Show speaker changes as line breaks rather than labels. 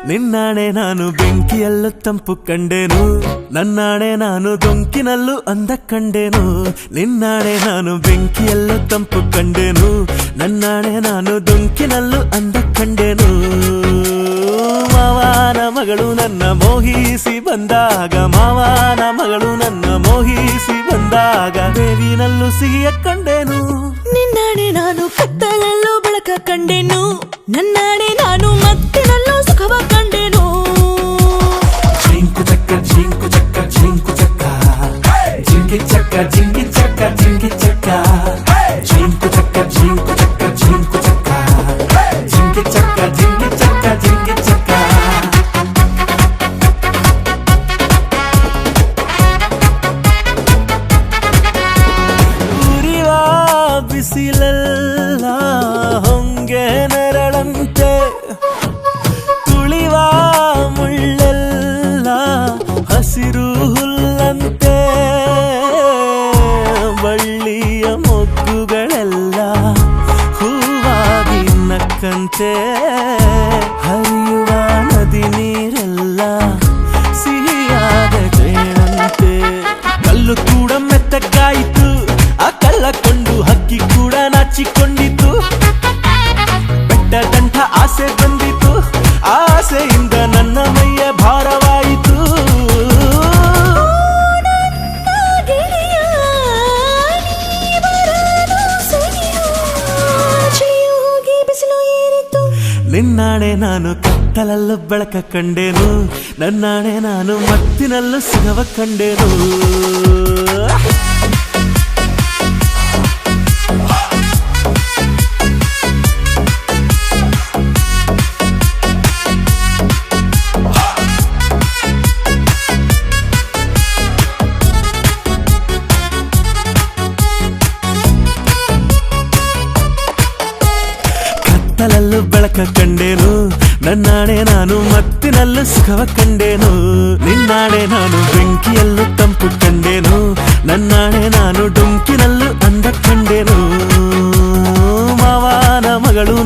ನಿನ್ನಾಣೆ ನಾನು ಬೆಂಕಿಯಲ್ಲೂ ತಂಪು ಕಂಡೆನು, ನನ್ನಾಣೆ ನಾನು ದೊಂಕಿನಲ್ಲೂ ಅಂದ ಕಂಡೆನು. ನಿನ್ನಾಣೆ ನಾನು ಬೆಂಕಿಯಲ್ಲೂ ತಂಪು ಕಂಡೆನು, ನನ್ನಾಣೆ ನಾನು ದೊಂಕಿನಲ್ಲೂ ಅಂದ ಕಂಡೆನು. ಮಾವನ ಮಗಳು ನನ್ನ ಮೋಹಿಸಿ ಬಂದಾಗ, ಮಾವನ ಮಗಳು ನನ್ನ ಮೋಹಿಸಿ ಬಂದಾಗ ಬೇವಿನಲ್ಲೂ ಸಿಹಿಯ ಕಂಡೆನು.
ನಿನ್ನಾಣೆ ನಾನು ಕತ್ತಲಲ್ಲೂ ಬೆಳಕ ಕಂಡೆನು, ನನ್ನಾಣೆ ನಾನು ಮತ್ತಿನಲ್ಲೂ ಸುಖವ ಕಂಡೆನು.
ಜಿಂಕು ಚಕ್ಕ ಜಿಂಕು ಚಕ್ಕ ಜಿಂಕು ಚಕ್ಕ ಜಿಂಗಿ ಚಕ್ಕ ಜಿಂಗಿ ಚಕ್ಕ ಜಿಂಗಿ ಚಕ್ಕ ಜಿಂಕು ಚಕ್ಕ ಜಿಂಕು ಚಕ್ಕ ಜಿಂಕು ಚಕ್ಕ ಜಿಂಗಿ ಚಕ್ಕ ಜಿಂಗಿ ಚಕ್ಕ ಜಿಂಗಿ ಚಕ್ಕ. ಉರಿವ ಬಿಸಿಲೆಲ್ಲ ಹೊಂಗೆ ನೆರಳಂತೆ, ತುಳಿವ ಮುಳ್ಳೆಲ್ಲ ಹಸಿರು ಹುಲ್ಲಂತೆ, ಬಳ್ಳಿಯ ಮೊಗ್ಗುಗಳೆಲ್ಲ ಹೂವಾಗಿ ನಕ್ಕಂತೆ, ಹರಿಯುವ ನದಿ ನೀರೆಲ್ಲ ಸಿಹಿಯಾದ ಜೇನಂತೆ. ಕಲ್ಲು ಕೂಡ ಮೆತ್ತಗಾಯಿತು, ಆ ಕಲ್ಲ ಕೊಂಡು ಹಕ್ಕಿ ಕೂಡ ನಾಚಿಕೊಂಡಿತು. ಬೆಟ್ಟದಂಥ ಆಸೆ ಬಂದಿತು, ಆಸೆಯಿಂದ ನನ್ನ ಮೈಯ ಭಾರವಾಯಿತು. ನಿನ್ನಾಣೆ ನಾನು ಕತ್ತಲಲ್ಲೂ ಬೆಳಕ ಕಂಡೆನು, ನನ್ನಾಣೆ ನಾನು ಮತ್ತಿನಲ್ಲೂ ಸುಖವ ಕಂಡೆನು. ಕತ್ತಲಲ್ಲೂ ಬೆಳಕ ಕಂಡೆನು, ನನ್ನಾಣೆ ನಾನು ಮತ್ತಿನಲ್ಲೂ ಸುಖವ ಕಂಡೆನು. ನಿನ್ನಾಣೆ ನಾನು ಬೆಂಕಿಯಲ್ಲೂ ತಂಪು ಕಂಡೆನು, ನನ್ನಾಣೆ ನಾನು ಡೊಂಕಿನಲ್ಲೂ ಅಂದ ಕಂಡೆನು. ಮಾವನ ಮಗಳು